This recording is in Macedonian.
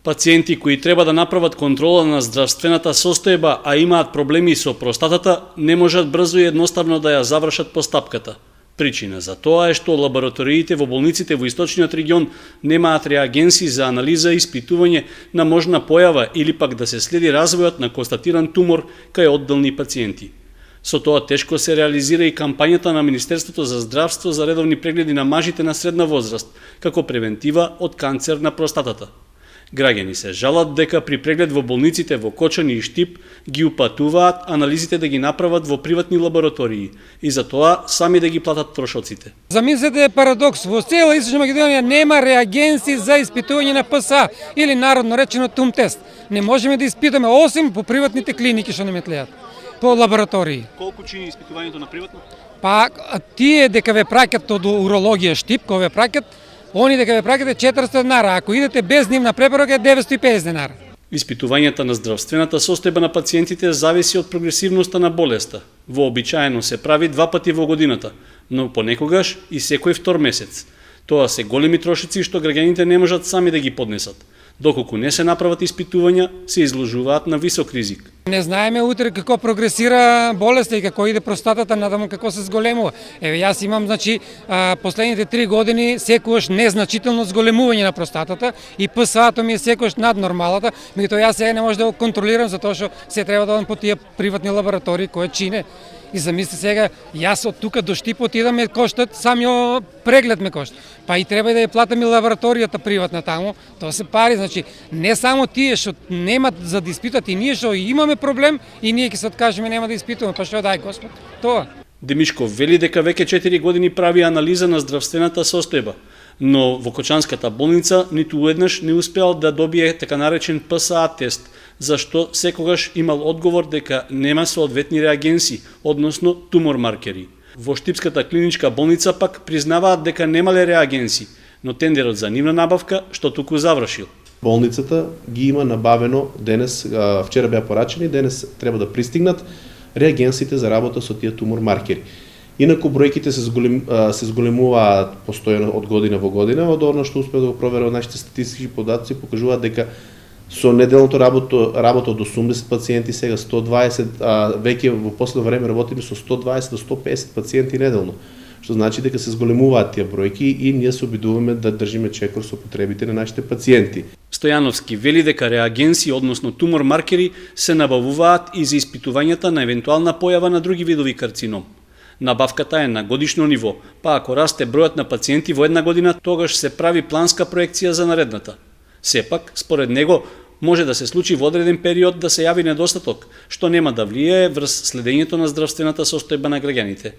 Пациенти кои треба да направат контрола на здравствената состојба, а имаат проблеми со простатата, не можат брзо и едноставно да ја завршат постапката. Причина за тоа е што лабораториите во болниците во источниот регион немаат реагенси за анализа и испитување на можна појава или пак да се следи развојот на констатиран тумор кај одделни пациенти. Со тоа тешко се реализира и кампањата на Министерството за здравство за редовни прегледи на мажите на средна возраст, како превентива од канцер на простатата. Граѓани се жалат дека при преглед во болниците во Кочани и Штип ги упатуваат анализите да ги направат во приватни лаборатории и за тоа сами да ги платат трошоците. Замислете парадокс, во цела Источна Македонија нема реагенси за испитување на ПСА или народно речено ТУМ тест. Не можеме да испитаме осим по приватните клиники што не метлеат, по лаборатории. Колку чини испитувањето на приватно? Па тие дека ве праќат од урологија Штип, кога ве праќат, они дека ве праќате 400 денара, ако идете без нивна препорака е 950 денара. Испитувањата на здравствената состојба на пациентите зависи од прогресивноста на болеста. Вообичаено се прави 2 пати во годината, но понекогаш и секој втор месец. Тоа се големи трошици што граѓаните не можат сами да ги поднесат. Доколку не се направат испитувања, се изложуваат на висок ризик. Не знаеме утре како прогресира болеста и како иде простатата, надаму како се зголемува. Еве јас имам последните 3 години секогаш незначително зголемување на простатата и ПСА-то ми е секогаш над нормалата, меѓутоа јас сега не можам да го контролирам затоа што се треба да одам по тие приватни лаборатории кои чине. И замисли сега, јас од тука до Штип отидам ме коштат, самиот преглед ме кошта. Па и треба да ја платам и лабораторијата приватна таму, тоа се пари, значи не само тие што немат за да испитат и ние што имаме проблем и ние ќе се откажеме нема да испитуваме, па што дај Господ, тоа. Демишков вели дека веќе 4 години прави анализа на здравствената состојба, но во Кочанската болница ниту еднаш не успеал да добие така наречен ПСА тест, зашто секогаш имал одговор дека нема соодветни реагенси, односно тумор маркери. Во Штипската клиничка болница пак признаваат дека немале реагенси, но тендерот за нивна набавка што туку завршил. Болницата ги има набавено денес, вчера беа порачени, денес треба да пристигнат реагенсите за работа со тие тумор маркери. Инаку бројките се зголемуваат постојано од година во година, од она што успеа да го проверува нашите статистички податоци покажуваат дека со неделното работа од 80 пациенти, сега 120, веќе во последно време работиме со 120 до 150 пациенти неделно, што значи дека се зголемуваат тие бројки и ние се обидуваме да држиме чекор со потребите на нашите пациенти. Стојановски вели дека реагенси, односно тумор маркери, се набавуваат и за испитувањата на евентуална појава на други видови карцином. Набавката е на годишно ниво, па ако расте бројот на пациенти во една година, тогаш се прави планска проекција за наредната. Сепак, според него, може да се случи во одреден период да се јави недостаток, што нема да влијае врз следењето на здравствената состојба на граѓаните.